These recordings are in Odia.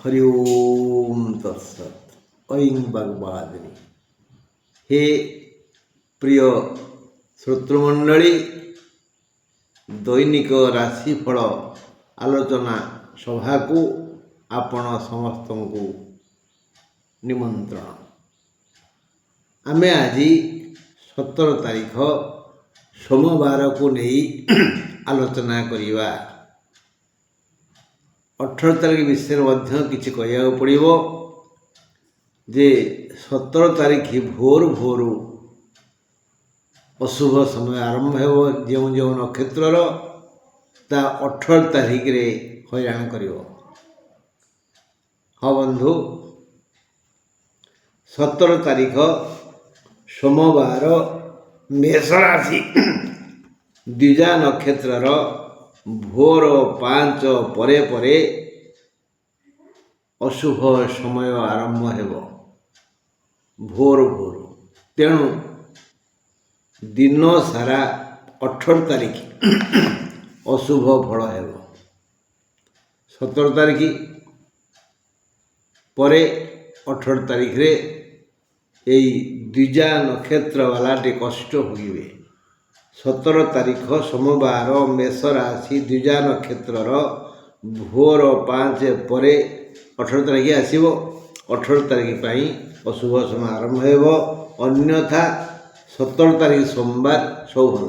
हरि ओम तत्सत ऐं भगवादिनी। हे प्रिय श्रोतृमंडली, दैनिक राशिफल आलोचना सभा को आपण समस्त को निमंत्रण। आमे आज 17 तारीख सोमवार को नहीं आलोचना करिवा। 18 तारीख विषय किसी कहवा पड़ो जे 17 तारीख भोर भोर अशुभ समय आरंभ हो जो जो नक्षत्र ता 18 तारीख रे हैरान कर। हाँ बंधु, 17 तारीख सोमवार मेष राशि द्विजा नक्षत्र भोर 5 परे परे अशुभ समय आरंभ हेबो भोर भोर। तेणु दिन सारा 18 तारीख अशुभ फल हेबो। 17 तारीख परे 18 तारीख रे एई द्विजा नक्षत्र वाला टे कष्ट भोगिबे। 17 तारीख सोमवार मेष राशि द्विजा नक्षत्र भोर 5 परे 18 तारीख आसीबो। 18 तारीख पाई अशुभ समय आरंभ हेबो। अन्यथा 17 तारीख सोमवार सब भल।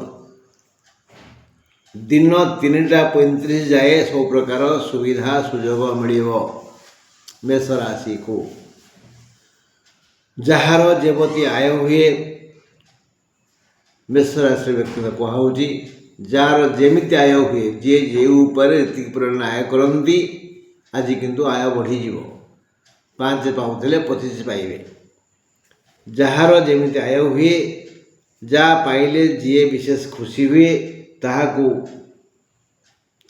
दिन 3:35 जाए सब प्रकार सुविधा सुजोग मिलिबो मेष राशि को। जार जेबती आय हुए मेष राशि व्यक्ति कहुची जार जेमिति आय हुए जे जे ऊपर परिमाण आय करती आज किंतु आय बढ़ी 5 पाउले 25 पाइबे। जार जेमिति आय हुए जा पाइले जी विशेष खुशी हुए ताहाकू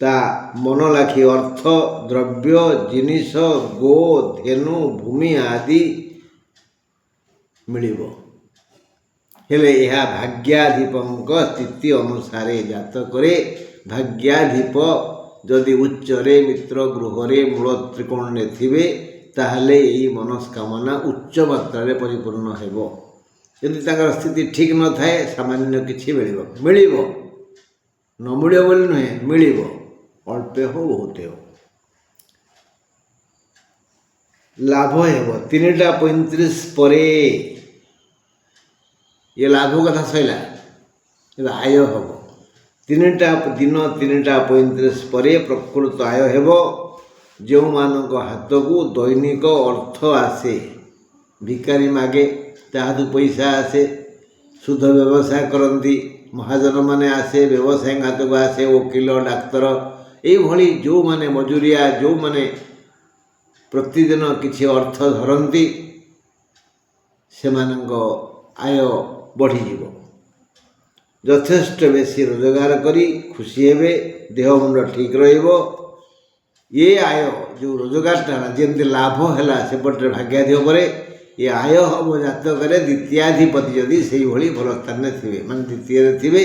ता मन लाखी अर्थ द्रव्य जिनिष गो धेनु भूमि आदि मिलिबो। हेले यह भाग्याधिपंक स्थिति अनुसार जातकरे भाग्याधिप जदि उच्चरे मित्र गृहरे मूल त्रिकोण थिबे ताहले यही मनस्कामना उच्च मात्रा परिपूर्ण हेबो। यदि ताकर स्थिति ठीक न थाए सामान्य किछि मिलिबो न मिलिबो बोली नुहे मिलिबो, अल्पे हो बहुत हो। लाभ हेबो 3:35 परे ये लाभ कथा सैला आय हम दिन 3:35 परे प्रकृत आय हेबो। जो मानक हाथ को दैनिक अर्थ आसे भिकारी मागे ताहादु पैसा आसे, शुद्ध व्यवसाय करती महाजन माने आसे व्यवसाय हाथ को आसे, वकिल डाक्तर ये जो माने मजूरिया जो माने प्रतिदिन किछि अर्थ धरती से आय बढ़ी जीवो। यथेष्ट बेसी रोजगार करी खुशी हेबे, देह मुंड ठीक रहिबो। ये आय जो रोजगार जमी लाभ है सेपटे भाग्याधिप पर ये आय हम जातक द्वितीयाधिपति जदि से भली भल स्थान थे माने द्वितीय थे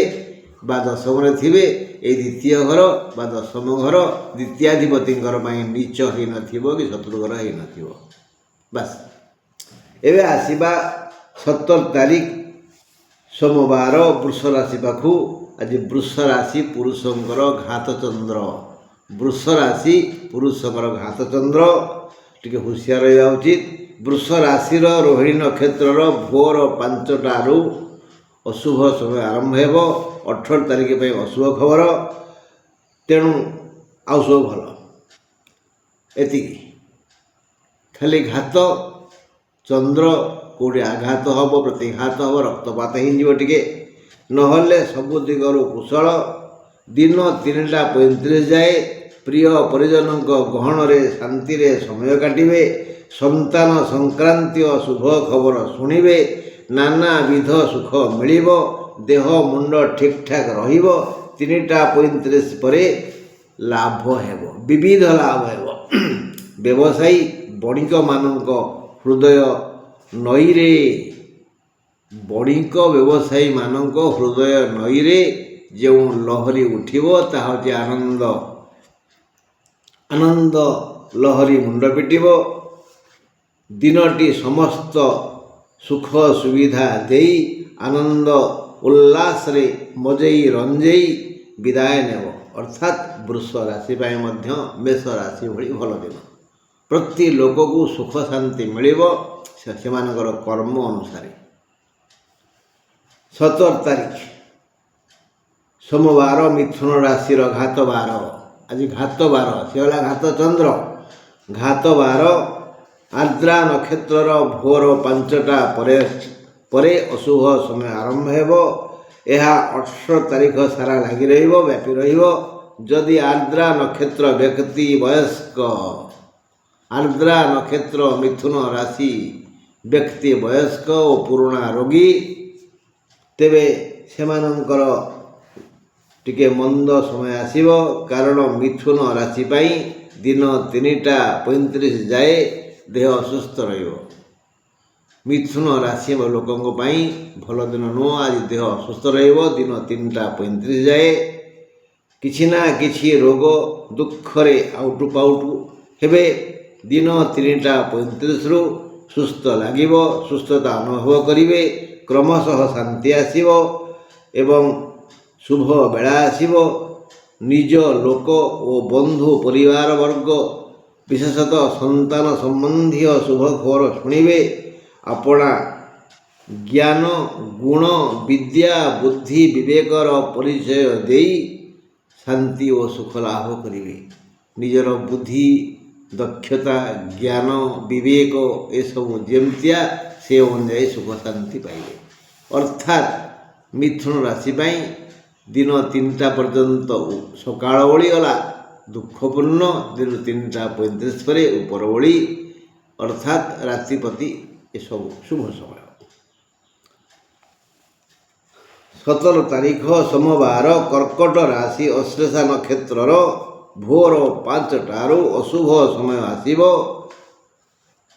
बा दशम थे ये द्वितीय घर बा दशम घर द्वितीयाधिपति नीच हो नथिबो कि शत्रु घर हो नथिबो। बस एबे आसीबा 17 तारीख सोमवार वृष राशि पाखु। आज वृष राशि पुरुषंकर घात चंद्र। वृष राशि पुरुषंकर घात चंद्र टिके हुशियार रहा उचित। वृष राशि रोहिणी नक्षत्र भोर 5टारू अशुभ समय आरंभ हेबो। 18 तारीख पे अशुभ खबर, तेणु आउ सब भल। एति खाली घात चंद्र कौटी आघात हम प्रतिघात हम रक्तपात होटे नहले सबु दिगर कुशल। दिन 3:35 जाए प्रिय परिजन गहन शांति समय काटिबे। संतान संक्रांति शुभ खबर शुणिबे। नाना विध सुख मिलिबो। देह मुंड ठीक ठाक रहिबो। 3:35 परे लाभ हेबो, विविध लाभ हेबो। व्यवसायी बणिक मानक हृदय नईरे बणिक व्यवसायी मानक हृदय नईरे जो लहरी उठिबो ताहा आनंद आनंद ଲହରୀ ମୁଣ୍ଡ ପିଟିବ। ଦିନଟି ସମସ୍ତ ସୁଖ ସୁବିଧା ଦେଇ ଆନନ୍ଦ ଉଲ୍ଲାସରେ ମଜେଇ ରଞ୍ଜେଇ ବିଦାୟ ନେବ। ଅର୍ଥାତ୍ ବୃଷ ରାଶି ପାଇଁ ମଧ୍ୟ ମେଷ ରାଶି ଭଳି ଭଲ ଦିନ। ପ୍ରତି ଲୋକକୁ ସୁଖ ଶାନ୍ତି ମିଳିବ ସେମାନଙ୍କର କର୍ମ ଅନୁସାରେ। 17 ତାରିଖ ସୋମବାର ମିଥୁନ ରାଶିର ଘାତ ବାର। ଆଜି ଘାତ ବାର, ସେ ହେଲା ଘାତ ଚନ୍ଦ୍ର। ଘାତ ବାର ଆର୍ଦ୍ରା ନକ୍ଷତ୍ରର ଭୋର 5ଟା ପରେ ଅଶୁଭ ସମୟ ଆରମ୍ଭ ହେବ। ଏହା 18 ତାରିଖ ସାରା ଲାଗି ରହିବ, ବ୍ୟାପୀ ରହିବ। ଯଦି ଆର୍ଦ୍ରା ନକ୍ଷତ୍ର ବ୍ୟକ୍ତି ବୟସ୍କ, ଆର୍ଦ୍ରା ନକ୍ଷତ୍ର ମିଥୁନ ରାଶି ବ୍ୟକ୍ତି ବୟସ୍କ ଓ ପୁରୁଣା ରୋଗୀ, ତେବେ ସେମାନଙ୍କର ଟିକେ ମନ୍ଦ ସମୟ ଆସିବ। କାରଣ ମିଥୁନ ରାଶି ପାଇଁ ଦିନ 3ଟା 35 ଯାଏ ଦେହ ଅସୁସ୍ଥ ରହିବ। ମିଥୁନ ରାଶି ଲୋକଙ୍କ ପାଇଁ ଭଲ ଦିନ ନୁହଁ। ଆଜି ଦେହ ଅସୁସ୍ଥ ରହିବ ଦିନ 3ଟା 35 ଯାଏ। କିଛି ନା କିଛି ରୋଗ ଦୁଃଖରେ ଆଉଟୁ ପାଉଟୁ ହେବେ। ଦିନ 3ଟା 35ରୁ ସୁସ୍ଥ ଲାଗିବ, ସୁସ୍ଥତା ଅନୁଭବ କରିବେ। କ୍ରମଶଃ ଶାନ୍ତି ଆସିବ ଏବଂ ଶୁଭ ବେଳା ଆସିବ। ନିଜ ଲୋକ ଓ ବନ୍ଧୁ ପରିବାର ବର୍ଗ, ବିଶେଷତଃ ସନ୍ତାନ ସମ୍ବନ୍ଧୀୟ ଶୁଭ ଖବର ଶୁଣିବେ। ଆପଣା ଜ୍ଞାନ, ଗୁଣ, ବିଦ୍ୟା, ବୁଦ୍ଧି, ବିବେକର ପରିଚୟ ଦେଇ ଶାନ୍ତି ଓ ସୁଖ ଲାଭ କରିବେ। ନିଜର ବୁଦ୍ଧି, ଦକ୍ଷତା, ଜ୍ଞାନ, ବିବେକ ଏସବୁ ଯେମିତିଆ ସେ ଅନୁଯାୟୀ ସୁଖ ଶାନ୍ତି ପାଇବେ। ଅର୍ଥାତ୍ ମିଥୁନ ରାଶି ପାଇଁ ଦିନ 3ଟା ପର୍ଯ୍ୟନ୍ତ ସକାଳ ଓଳି ଗଲା ଦୁଃଖପୂର୍ଣ୍ଣ। ଦିନ 3ଟା 35 ପରେ ଉପର ଓଳି ଅର୍ଥାତ୍ ରାତ୍ରିପତି ଏସବୁ ଶୁଭ ସମୟ। 17 ତାରିଖ ସୋମବାର କର୍କଟ ରାଶି ଅଶ୍ଳେଷା ନକ୍ଷତ୍ରର ଭୋର 5ଟାରୁ ଅଶୁଭ ସମୟ ଆସିବ।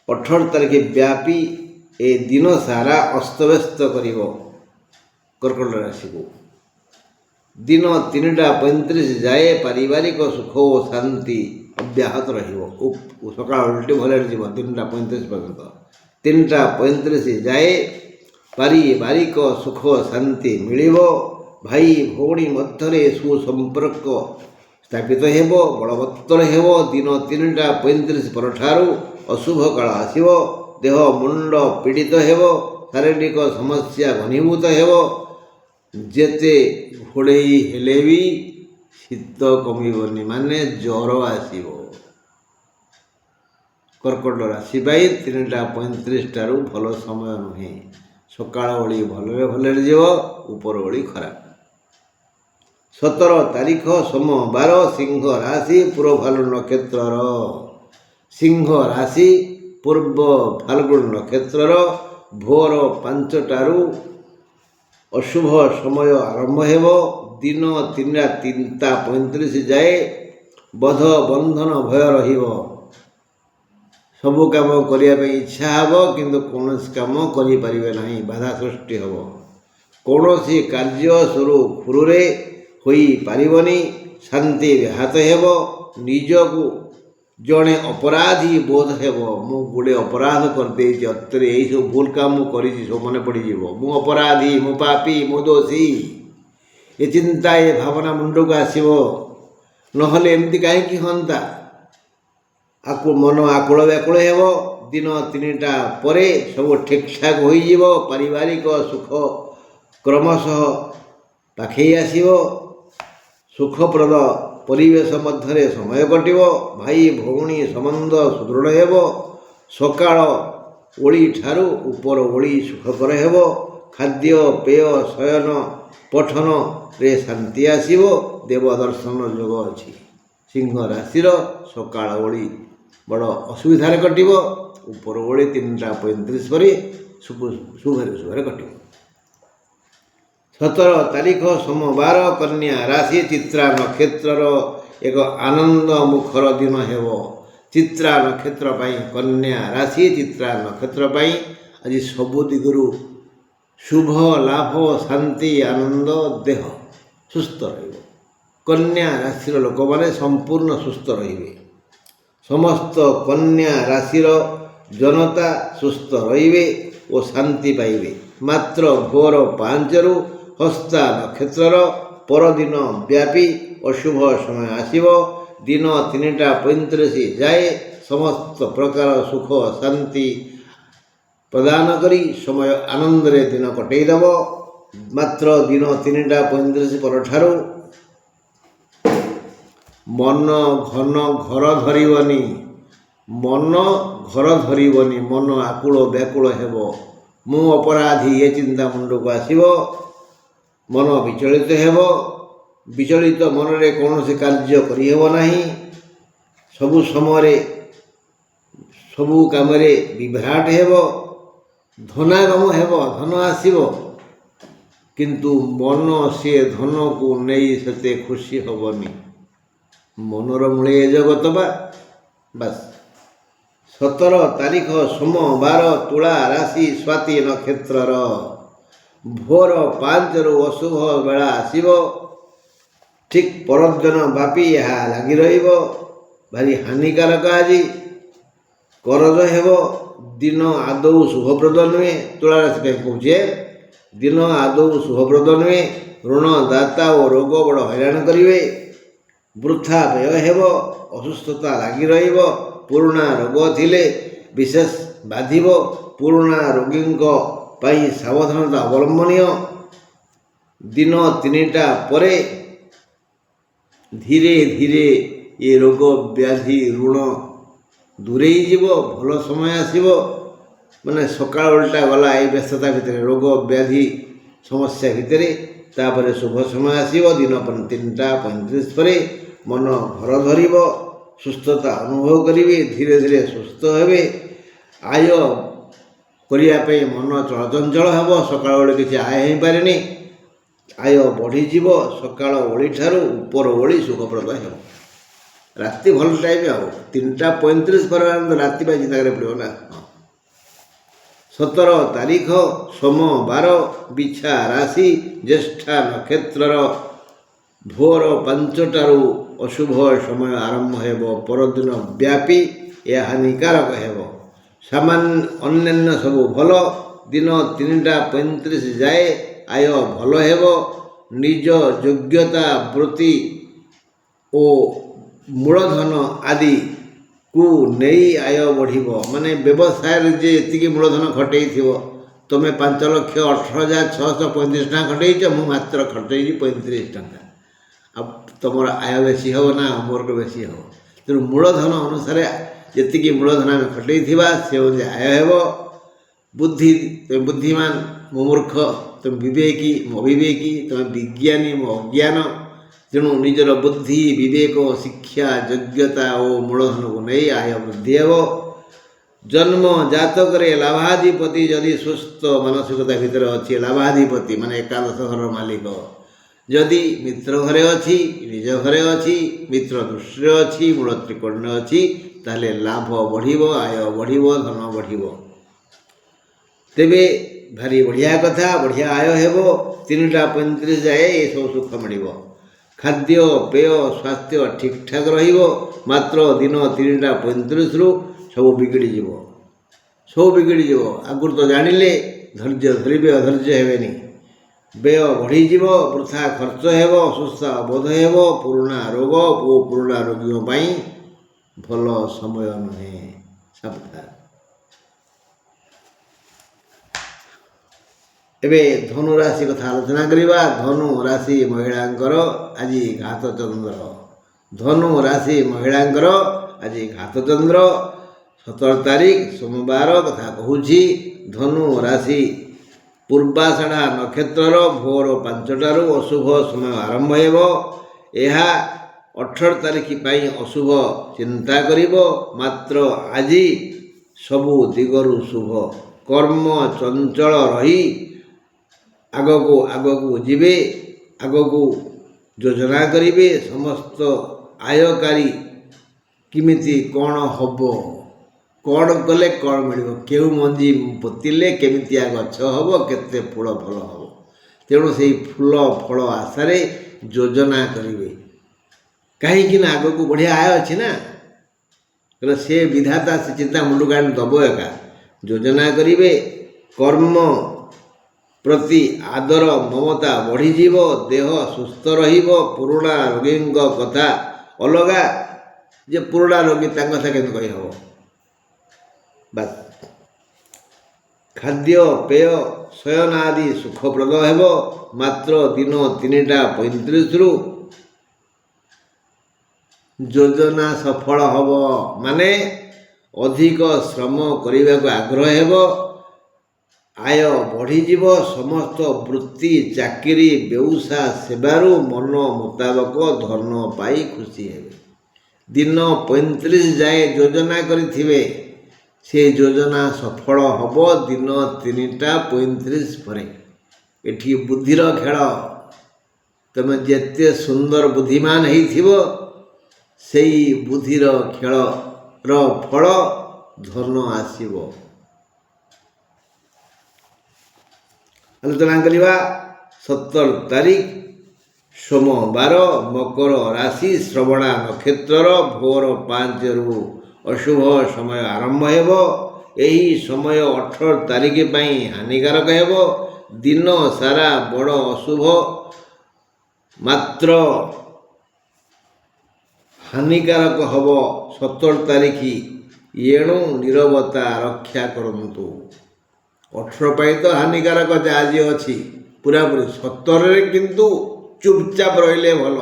18 ତାରିଖ ବ୍ୟାପୀ ଏ ଦିନ ସାରା ଅସ୍ତବ୍ୟସ୍ତ କରିବ କର୍କଟ ରାଶିକୁ। ଦିନ 3ଟା 35 ଯାଏ ପାରିବାରିକ ସୁଖ ଓ ଶାନ୍ତି ଅବ୍ୟାହତ ରହିବ। ସକାଳ ଓଲଟି ଭଲରେ ଯିବ 3ଟା 35 ପର୍ଯ୍ୟନ୍ତ। 3ଟା 35 ଯାଏ ପାରିବାରିକ ସୁଖ ଶାନ୍ତି ମିଳିବ। ଭାଇ ଭଉଣୀ ମଧ୍ୟରେ ସୁସମ୍ପର୍କ ସ୍ଥାପିତ ହେବ, ବଳବତ୍ତର ହେବ। ଦିନ 3ଟା 35 ପରଠାରୁ ଅଶୁଭ କାଳ ଆସିବ। ଦେହ ମୁଣ୍ଡ ପୀଡ଼ିତ ହେବ, ଶାରୀରିକ ସମସ୍ୟା ଘନୀଭୂତ ହେବ। ଯେତେ ଘୋଡ଼େଇ ହେଲେ ବି ଶୀତ କମିବନି, ମାନେ ଜ୍ୱର ଆସିବ। କର୍କଟ ରାଶି ପାଇଁ 3ଟା 35ଠାରୁ ଭଲ ସମୟ ନୁହେଁ। ସକାଳ ଓଳି ଭଲରେ ଯିବ, ଉପର ଓଳି ଖରାପ। 17 ତାରିଖ ସୋମବାର ସିଂହ ରାଶି ପୂର୍ବ ଫାଲ୍ଗୁନ ନକ୍ଷତ୍ରର। ସିଂହ ରାଶି ପୂର୍ବ ଫାଲ୍ଗୁନ ନକ୍ଷତ୍ରର ଭୋର 5ଟାରୁ ଅଶୁଭ ସମୟ ଆରମ୍ଭ ହେବ। ଦିନ 3ଟା 35 ଯାଏ ବଦ୍ଧ ବନ୍ଧନ ଭୟ ରହିବ। ସବୁ କାମ କରିବା ପାଇଁ ଇଚ୍ଛା ହେବ, କିନ୍ତୁ କୌଣସି କାମ କରିପାରିବେ ନାହିଁ, ବାଧା ସୃଷ୍ଟି ହେବ। କୌଣସି କାର୍ଯ୍ୟ ସୁରୁଖୁରୁରେ ହୋଇପାରିବନି, ଶାନ୍ତି ବ୍ୟାହତ ହେବ। ନିଜକୁ ଜଣେ ଅପରାଧୀ ବୋଧ ହେବ। ମୁଁ ଗୋଟେ ଅପରାଧ କରିଦେଇଛି, ଅତରେ ଏଇସବୁ ଭୁଲ କାମ ମୁଁ କରିଛି, ସବୁ ମନେ ପଡ଼ିଯିବ। ମୁଁ ଅପରାଧୀ, ମୁଁ ପାପୀ, ମୁଁ ଦୋଷୀ, ଏ ଚିନ୍ତା ଏ ଭାବନା ମୁଣ୍ଡକୁ ଆସିବ। ନହେଲେ ଏମିତି କାହିଁକି ହୁଅନ୍ତା? ମନ ଆକୁଳ ବ୍ୟାକୁଳ ହେବ। ଦିନ 3ଟା ପରେ ସବୁ ଠିକଠାକ୍ ହୋଇଯିବ। ପାରିବାରିକ ସୁଖ କ୍ରମଶଃ ପାଖେଇ ଆସିବ। ସୁଖପ୍ରଦ ପରିବେଶ ମଧ୍ୟରେ ସମୟ କଟିବ। ଭାଇ ଭଉଣୀ ସମ୍ବନ୍ଧ ସୁଦୃଢ଼ ହେବ। ସକାଳ ଓଳି ଠାରୁ ଉପର ଓଳି ସୁଖକର ହେବ। ଖାଦ୍ୟ ପେୟ ଶୟନ ପଠନରେ ଶାନ୍ତି ଆସିବ। ଦେବ ଦର୍ଶନ ଯୋଗ ଅଛି। ସିଂହ ରାଶିର ସକାଳ ଓଳି ବଡ଼ ଅସୁବିଧାରେ କଟିବ। ଉପର ଓଳି 3ଟା 35 ପରେ ଶୁଭରେ କଟିବ। 17 ତାରିଖ ସୋମବାର କନ୍ୟା ରାଶି ଚିତ୍ରା ନକ୍ଷତ୍ରର ଏକ ଆନନ୍ଦ ମୁଖର ଦିନ ହେବ। ଚିତ୍ରା ନକ୍ଷତ୍ର ପାଇଁ, କନ୍ୟା ରାଶି ଚିତ୍ରା ନକ୍ଷତ୍ର ପାଇଁ ଆଜି ସବୁ ଦିଗରୁ ଶୁଭ ଲାଭ, ଶାନ୍ତି, ଆନନ୍ଦ। ଦେହ ସୁସ୍ଥ ରହିବ। କନ୍ୟା ରାଶିର ଲୋକମାନେ ସମ୍ପୂର୍ଣ୍ଣ ସୁସ୍ଥ ରହିବେ। ସମସ୍ତ କନ୍ୟା ରାଶିର ଜନତା ସୁସ୍ଥ ରହିବେ ଓ ଶାନ୍ତି ପାଇବେ। ମାତ୍ର ଭୋର 5ରୁ ହସ୍ତା ନକ୍ଷତ୍ରର ପରଦିନ ବ୍ୟାପୀ ଅଶୁଭ ସମୟ ଆସିବ। ଦିନ 3ଟା 35 ଯାଏ ସମସ୍ତ ପ୍ରକାର ସୁଖ ଶାନ୍ତି ପ୍ରଦାନ କରି ସମୟ ଆନନ୍ଦରେ ଦିନ କଟେଇ ଦେବ। ମାତ୍ର ଦିନ 3ଟା 35 ପରଠାରୁ ମନ ଘର ଧରିବନି, ମନ ଆକୁଳ ବ୍ୟାକୁଳ ହେବ। ମୁଁ ଅପରାଧୀ ଏ ଚିନ୍ତା ମୁଣ୍ଡକୁ ଆସିବ। ମନ ବିଚଳିତ ହେବ। ବିଚଳିତ ମନରେ କୌଣସି କାର୍ଯ୍ୟ କରିହେବ ନାହିଁ। ସବୁ ସମୟରେ ସବୁ କାମରେ ବିଭ୍ରାଟ ହେବ। ଧନାଗମ ହେବ, ଧନ ଆସିବ, କିନ୍ତୁ ମନ ସେ ଧନକୁ ନେଇ ସେତେ ଖୁସି ହେବନି। ମନର ମୂଳେ ଏ ଜଗତ ବାସ୍। 17 ତାରିଖ ସୋମବାର, ତୁଳା ରାଶି, ସ୍ୱାତି ନକ୍ଷତ୍ରର ଭୋର 5ରୁ ଅଶୁଭ ବେଳା ଆସିବ। ଠିକ୍ ପରଦିନ ବ୍ୟାପୀ ଏହା ଲାଗି ରହିବ। ଭାରି ହାନିକାରକ। ଆଜି କରଜ ହେବ। ଦିନ ଆଦୌ ଶୁଭପ୍ରଦ ନୁହେଁ। ତୁଳା ରାଶି ପାଇଁ କହୁଛେ, ଦିନ ଆଦୌ ଶୁଭପ୍ରଦ ନୁହେଁ। ଋଣଦାତା ଓ ରୋଗ ବଡ଼ ହଇରାଣ କରିବେ। ବୃଥା ବ୍ୟୟ ହେବ। ଅସୁସ୍ଥତା ଲାଗି ରହିବ। ପୁରୁଣା ରୋଗ ଥିଲେ ବିଶେଷ ବାଧିବ। ପୁରୁଣା ରୋଗୀଙ୍କ ପାଇଁ ସାବଧାନତା ଅବଲମ୍ବନୀୟ। ଦିନ 3ଟା ପରେ ଧୀରେ ଧୀରେ ଏ ରୋଗ ବ୍ୟାଧି ଋଣ ଦୂରେଇ ଯିବ। ଭଲ ସମୟ ଆସିବ। ମାନେ ସକାଳ ଓଲଟା ଗଲା ଏଇ ବ୍ୟସ୍ତତା ଭିତରେ, ରୋଗ ବ୍ୟାଧି ସମସ୍ୟା ଭିତରେ। ତାପରେ ଶୁଭ ସମୟ ଆସିବ। ଦିନ 3ଟା 35 ପରେ ମନ ଘର ଧରିବ। ସୁସ୍ଥତା ଅନୁଭବ କରିବେ। ଧୀରେ ଧୀରେ ସୁସ୍ଥ ହେବେ। ଆୟ କରିବା ପାଇଁ ମନ ଚଳଚଞ୍ଚଳ ହେବ। ସକାଳ ଓଳି କିଛି ଆୟ ହେଇପାରେନି। ଆୟ ବଢ଼ିଯିବ। ସକାଳ ଓଳିଠାରୁ ଉପର ଓଳି ସୁଖପ୍ରଦ ହେବ। ରାତି ଭଲ ଟାଇମ୍। ଆଉ 3ଟା 35 ପରେ ରାତି ପାଇଁ ଚିନ୍ତା କରିବାକୁ ପଡ଼ିବ ନା। 17 ତାରିଖ ସୋମବାର, ବିଛା ରାଶି, ଜ୍ୟେଷ୍ଠା ନକ୍ଷତ୍ରର ଭୋର 5ଟାରୁ ଅଶୁଭ ସମୟ ଆରମ୍ଭ ହେବ। ପରଦିନ ବ୍ୟାପୀ ଏହା ହାନିକାରକ ହେବ। ଅନ୍ୟାନ୍ୟ ସବୁ ଭଲ। ଦିନ 3ଟା 35 ଯାଏ ଆୟ ଭଲ ହେବ। ନିଜ ଯୋଗ୍ୟତା, ବୃତ୍ତି ଓ ମୂଳଧନ ଆଦିକୁ ନେଇ ଆୟ ବଢ଼ିବ। ମାନେ ବ୍ୟବସାୟରେ ଯେ ଏତିକି ମୂଳଧନ ଖଟେଇଥିବ, ତୁମେ 5,18,635 ଟଙ୍କା ଖଟେଇଛ, ମୁଁ ମାତ୍ର ଖଟେଇଛି 35 ଟଙ୍କା। ଆଉ ତୁମର ଆୟ ବେଶୀ ହେବ ନା ମୋର ବେଶୀ ହେବ? ତେଣୁ ମୂଳଧନ ଅନୁସାରେ ଯେତିକି ମୂଳଧନ ଆମେ ଖଟେଇଥିବା ସେ ଅନୁଯାୟୀ ଆୟ ହେବ। ବୁଦ୍ଧି, ତୁମେ ବୁଦ୍ଧିମାନ, ମୁଁ ମୂର୍ଖ, ତୁମେ ବିବେକୀ, ମୁଁ ଅବିବେକୀ, ତୁମେ ବିଜ୍ଞାନୀ, ମୁଁ ଅଜ୍ଞାନ। ତେଣୁ ନିଜର ବୁଦ୍ଧି, ବିବେକ, ଶିକ୍ଷା, ଯୋଗ୍ୟତା ଓ ମୂଳଧନକୁ ନେଇ ଆୟ ବୃଦ୍ଧି ହେବ। ଜନ୍ମ ଜାତକରେ ଲାଭାଧିପତି ଯଦି ସୁସ୍ଥ ମାନସିକତା ଭିତରେ ଅଛି, ଲାଭାଧିପତି ମାନେ ଏକାଦଶ ଘରର ମାଲିକ ଯଦି ମିତ୍ର ଘରେ ଅଛି, ନିଜ ଘରେ ଅଛି, ମିତ୍ର ଦୃଷ୍ଟିରେ ଅଛି, ମୂଳ ତ୍ରିକୋଣରେ ଅଛି, ତାହେଲେ ଲାଭ ବଢ଼ିବ, ଆୟ ବଢ଼ିବ, ଧନ ବଢ଼ିବ। ତେବେ ଭାରି ବଢ଼ିଆ କଥା, ବଢ଼ିଆ ଆୟ ହେବ। 3ଟା 35 ଯାଏ ଏସବୁ ସୁଖ ମିଳିବ। ଖାଦ୍ୟ ପେୟ ସ୍ୱାସ୍ଥ୍ୟ ଠିକ୍ଠାକ୍ ରହିବ। ମାତ୍ର ଦିନ 3ଟା 35ରୁ ସବୁ ବିଗିଡ଼ିଯିବ। ଆଗରୁ ତ ଜାଣିଲେ ଧୈର୍ଯ୍ୟ ଧରିବେ, ଅଧୈର୍ଯ୍ୟ ହେବେନି। ବ୍ୟୟ ବଢ଼ିଯିବ। ବୃଥା ଖର୍ଚ୍ଚ ହେବ। ଅସୁସ୍ଥ ବୋଧ ହେବ। ପୁରୁଣା ରୋଗ ଓ ପୁରୁଣା ରୋଗୀଙ୍କ ପାଇଁ ଭଲ ସମୟ ନୁହେଁ। ସାବଧାନ। ଏବେ ଧନୁ ରାଶି କଥା ଆଲୋଚନା କରିବା। ଧନୁ ରାଶି ମହିଳାଙ୍କର ଆଜି ଘାତଚନ୍ଦ୍ର। ଧନୁ ରାଶି ମହିଳାଙ୍କର ଆଜି ଘାତଚନ୍ଦ୍ର। 17 ତାରିଖ ସୋମବାର କଥା କହୁଛି। ଧନୁ ରାଶି ପୂର୍ବାଷାଢ଼ା ନକ୍ଷତ୍ରର ଭୋର 5ଟାରୁ ଅଶୁଭ ସମୟ ଆରମ୍ଭ ହେବ। ଏହା 18 ତାରିଖ ପାଇଁ ଅଶୁଭ ଚିନ୍ତା କରିବ। ମାତ୍ର ଆଜି ସବୁ ଦିଗରୁ ଶୁଭ। କର୍ମ ଚଞ୍ଚଳ ରହି ଆଗକୁ ଯିବେ। ଆଗକୁ ଯୋଜନା କରିବେ। ସମସ୍ତ ଆୟକାରୀ କେମିତି କ'ଣ ହେବ, କ'ଣ କଲେ କ'ଣ ମିଳିବ, କେଉଁ ମଞ୍ଜି ପୋତିଲେ କେମିତିଆ ଗଛ ହେବ, କେତେ ଫୁଲ ଫଳ ହେବ। ତେଣୁ ସେଇ ଫୁଲ ଫଳ ଆଶାରେ ଯୋଜନା କରିବେ। କାହିଁକି ନା ଆଗକୁ ବଢ଼ିଆ ଆୟ ଅଛି ନା। କାରଣ ସେ ବିଧାତା ସେ ଚିନ୍ତା ମୁଣ୍ଡକୁ ଆଣି ଦେବ ଏକା। ଯୋଜନା କରିବେ, କର୍ମ ପ୍ରତି ଆଦର ମମତା ବଢ଼ିଯିବ, ଦେହ ସୁସ୍ଥ ରହିବ। ପୁରୁଣା ରୋଗୀଙ୍କ କଥା ଅଲଗା, ଯେ ପୁରୁଣା ରୋଗୀ ତାଙ୍କ କଥା କେମିତି କହିହେବ। ବାସ୍ ଖାଦ୍ୟ ପେୟ ଶୟନ ଆଦି ସୁଖପ୍ରଦ ହେବ। ମାତ୍ର ଦିନ 3ଟା 35ରୁ ଯୋଜନା ସଫଳ ହେବ, ମାନେ ଅଧିକ ଶ୍ରମ କରିବାକୁ ଆଗ୍ରହ ହେବ, ଆୟ ବଢ଼ିଯିବ। ସମସ୍ତ ବୃତ୍ତି ଚାକିରି ବ୍ୟବସାୟ ସେବାରୁ ମନ ମୁତାବକ ଧନ ପାଇ ଖୁସି ହେବେ। ଦିନ 35 ଯାଏ ଯୋଜନା କରିଥିବେ, ସେ ଯୋଜନା ସଫଳ ହେବ ଦିନ 3ଟା 35 ପରେ। ଏଠି ବୁଦ୍ଧିର ଖେଳ। ତମେ ଯେତେ ସୁନ୍ଦର ବୁଦ୍ଧିମାନ ହେଇଥିବ, ସେଇ ବୁଦ୍ଧିର ଖେଳର ଫଳ ଧନ ଆସିବ। ଆଲୋଚନା କରିବା 17 ତାରିଖ ସୋମବାର, ମକର ରାଶି, ଶ୍ରବଣା ନକ୍ଷତ୍ରର ଭୋର 5ରୁ ଅଶୁଭ ସମୟ ଆରମ୍ଭ ହେବ। ଏହି ସମୟ 18 ତାରିଖ ପାଇଁ ହାନିକାରକ ହେବ। ଦିନ ସାରା ବଡ଼ ଅଶୁଭ, ମାତ୍ର ହାନିକାରକ ହେବ 17 ତାରିଖ। ଏଣୁ ନୀରବତା ରକ୍ଷା କରନ୍ତୁ। 18 ପାଇଁ ତ ହାନିକାରକ ଯେ ଆଜି ଅଛି ପୁରାପୁରି, 17ରେ କିନ୍ତୁ ଚୁପଚାପ ରହିଲେ ଭଲ।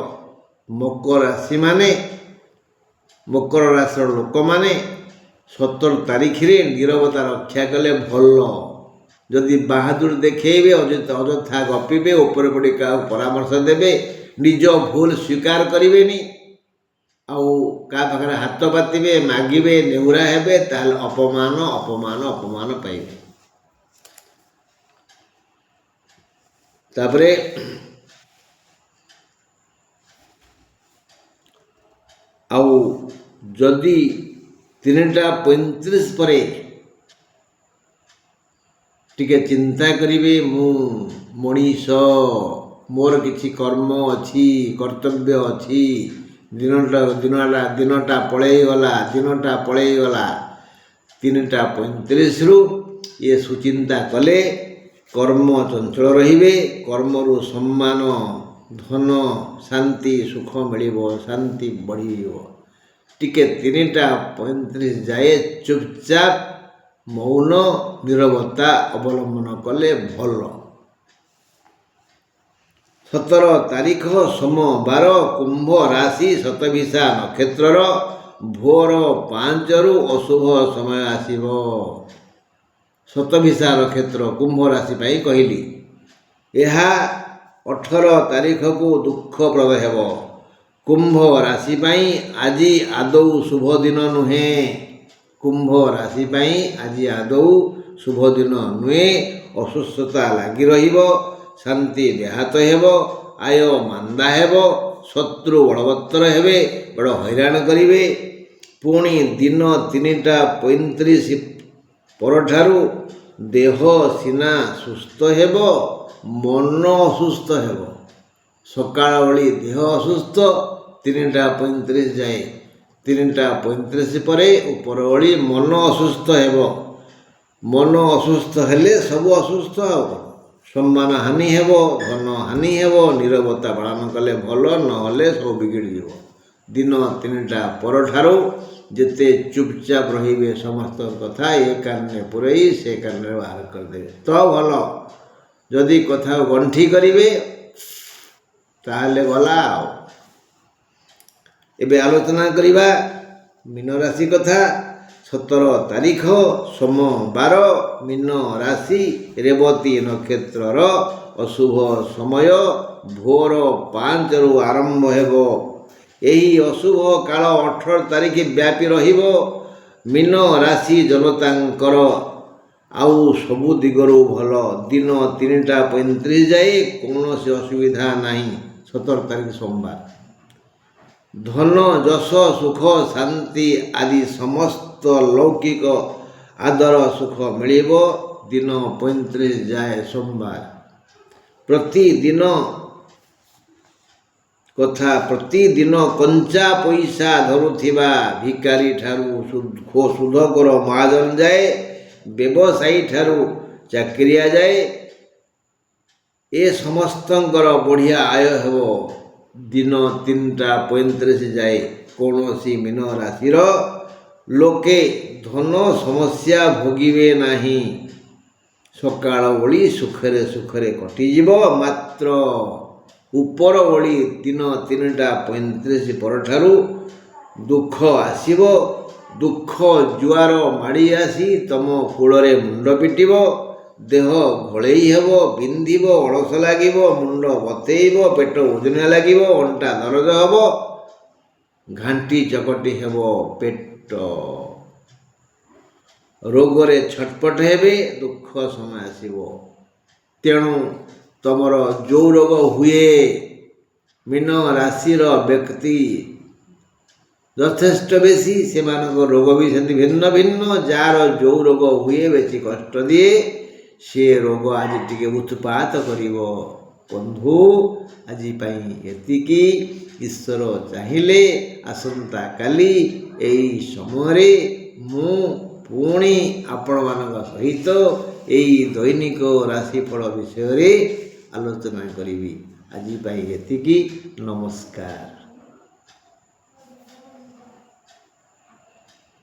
ମକର ରାଶିର ଲୋକମାନେ 17 ତାରିଖରେ ନୀରବତା ରକ୍ଷା କଲେ ଭଲ। ଯଦି ବାହାଦୁର ଦେଖେଇବେ, ଅଯଥା ଗପିବେ, ଉପରେ ପଡ଼ି କାହାକୁ ପରାମର୍ଶ ଦେବେ, ନିଜ ଭୁଲ ସ୍ୱୀକାର କରିବେନି, ଆଉ କାହା ପାଖରେ ହାତ ପାତିବେ, ମାଗିବେ, ନେହୁରା ହେବେ, ତାହେଲେ ଅପମାନ ପାଇବେ। ତାପରେ ଆଉ ଯଦି 3ଟା 35 ପରେ ଟିକେ ଚିନ୍ତା କରିବେ, ମୁଁ ମଣିଷ, ମୋର କିଛି କର୍ମ ଅଛି, କର୍ତ୍ତବ୍ୟ ଅଛି, ଦିନଟା ପଳେଇଗଲା। 3ଟା 35ରୁ ଇଏ ସୁଚିନ୍ତା କଲେ କର୍ମ ଚଞ୍ଚଳ ରହିବେ। କର୍ମରୁ ସମ୍ମାନ, ଧନ, ଶାନ୍ତି, ସୁଖ ମିଳିବ, ଶାନ୍ତି ବଢ଼ିବ। ଟିକେ 3ଟା 35 ଯାଏ ଚୁପଚାପ ମୌନ ନୀରବତା ଅବଲମ୍ବନ କଲେ ଭଲ। 17 ତାରିଖ ସୋମବାର, କୁମ୍ଭ ରାଶି, ଶତଭିଷା ନକ୍ଷତ୍ରର ଭୋର 5ରୁ ଅଶୁଭ ସମୟ ଆସିବ। ଶତଭିଷା ନକ୍ଷତ୍ର କୁମ୍ଭ ରାଶି ପାଇଁ କହିଲି। ଏହା 18 ତାରିଖକୁ ଦୁଃଖପ୍ରଦ ହେବ। କୁମ୍ଭ ରାଶି ପାଇଁ ଆଜି ଆଦୌ ଶୁଭ ଦିନ ନୁହେଁ। ଅସୁସ୍ଥତା ଲାଗି ରହିବ, ଶାନ୍ତି ବ୍ୟାହତ ହେବ, ଆୟ ମାନ୍ଦା ହେବ, ଶତ୍ରୁ ବଳବତ୍ତର ହେବେ, ବଡ଼ ହଇରାଣ କରିବେ। ପୁଣି ଦିନ 3ଟା 35 ପରଠାରୁ ଦେହ ସିନା ସୁସ୍ଥ ହେବ, ମନ ଅସୁସ୍ଥ ହେବ। ସକାଳ ଓଳି ଦେହ ଅସୁସ୍ଥ 3ଟା 35 ଯାଏ, 3ଟା 35 ପରେ ଉପର ଓଳି ମନ ଅସୁସ୍ଥ ହେବ। ମନ ଅସୁସ୍ଥ ହେଲେ ସବୁ ଅସୁସ୍ଥ ଆଉ କ'ଣ। ସମ୍ମାନ ହାନି ହେବ, ଧନ ହାନି ହେବ। ନୀରବତା ପାଳନ କଲେ ଭଲ, ନହେଲେ ସବୁ ବିଗିଡ଼ିଯିବ। ଦିନ 3ଟା ପରଠାରୁ ଯେତେ ଚୁପଚାପ ରହିବେ, ସମସ୍ତ କଥା ଏ କାନରେ ପୁରେଇ ସେ କାନରେ ବାହାର କରିଦେବେ ତ ଭଲ। ଯଦି କଥାକୁ ଗଣ୍ଠି କରିବେ ତାହେଲେ ଗଲା ଆଉ। ଏବେ ଆଲୋଚନା କରିବା ମୀନ ରାଶି କଥା। 17 ତାରିଖ ସୋମବାର, ମୀନ ରାଶି, ରେବତୀ ନକ୍ଷତ୍ରର ଅଶୁଭ ସମୟ ଭୋର 5ରୁ ଆରମ୍ଭ ହେବ। ଏହି ଅଶୁଭ କାଳ 18 ତାରିଖ ବ୍ୟାପୀ ରହିବ। ମୀନ ରାଶି ଜନତାଙ୍କର ଆଉ ସବୁ ଦିଗରୁ ଭଲ। ଦିନ 3ଟା 35 ଯାଏ କୌଣସି ଅସୁବିଧା ନାହିଁ। 17 ତାରିଖ ସୋମବାର। ଧନ, ଯଶ, ସୁଖ, ଶାନ୍ତି ଆଦି ସମସ୍ତ ଲୌକିକ ଆଦର ସୁଖ ମିଳିବ। ଦିନ 35 ଯାଏ ସୋମବାର। ପ୍ରତିଦିନ କଥା ପ୍ରତିଦିନ କଞ୍ଚା ପଇସା ଧରୁଥିବା ଭିକାରୀ ଠାରୁ ସୁଧକର ମହାଜନ ଯାଏ, ବ୍ୟବସାୟୀ ଠାରୁ ଚାକିରିଆ ଯାଏ, ଏ ସମସ୍ତଙ୍କର ବଢ଼ିଆ ଆୟ ହେବ। ଦିନ 3ଟା 35 ଯାଏ କୌଣସି ମୀନ ରାଶିର ଲୋକେ ଧନ ସମସ୍ୟା ଭୋଗିବେ ନାହିଁ। ସକାଳ ଓଳି ସୁଖରେ ସୁଖରେ କଟିଯିବ। ମାତ୍ର ଉପର ଓଳି ଦିନ 3ଟା 35 ପରଠାରୁ ଦୁଃଖ ଆସିବ। ଦୁଃଖ ଜୁଆର ମାଡ଼ି ଆସି ତମ କୂଳରେ ମୁଣ୍ଡ ପିଟିବ। ଦେହ ଘୋଳେଇ ହେବ, ବିନ୍ଧିବ, ଅଳସ ଲାଗିବ, ମୁଣ୍ଡ ବତେଇବ, ପେଟ ଓଜନିଆ ଲାଗିବ, ଅଣ୍ଟା ଦରଜ ହେବ, ଘାଣ୍ଟି ଚକଟି ହେବ, ପେଟ ରୋଗରେ ଛଟପଟ ହେବେ, ଦୁଃଖ ସମୟ ଆସିବ। ତେଣୁ ତମର ଯେଉଁ ରୋଗ ହୁଏ, ମୀନ ରାଶିର ବ୍ୟକ୍ତି ଯଥେଷ୍ଟ ବେଶୀ, ସେମାନଙ୍କ ରୋଗ ବି ସେମିତି ଭିନ୍ନ ଭିନ୍ନ। ଯାହାର ଯେଉଁ ରୋଗ ହୁଏ, ବେଶୀ କଷ୍ଟ ଦିଏ, ସେ ରୋଗ ଆଜି ଟିକେ ଉତ୍ପାତ କରିବ। ବନ୍ଧୁ, ଆଜି ପାଇଁ ଏତିକି। ଈଶ୍ୱର ଚାହିଁଲେ ଆସନ୍ତାକାଲି ଏହି ସମୟରେ ମୁଁ ପୁଣି ଆପଣମାନଙ୍କ ସହିତ ଏହି ଦୈନିକ ରାଶିଫଳ ବିଷୟରେ ଆଲୋଚନା କରିବି। ଆଜି ପାଇଁ ଏତିକି। ନମସ୍କାର।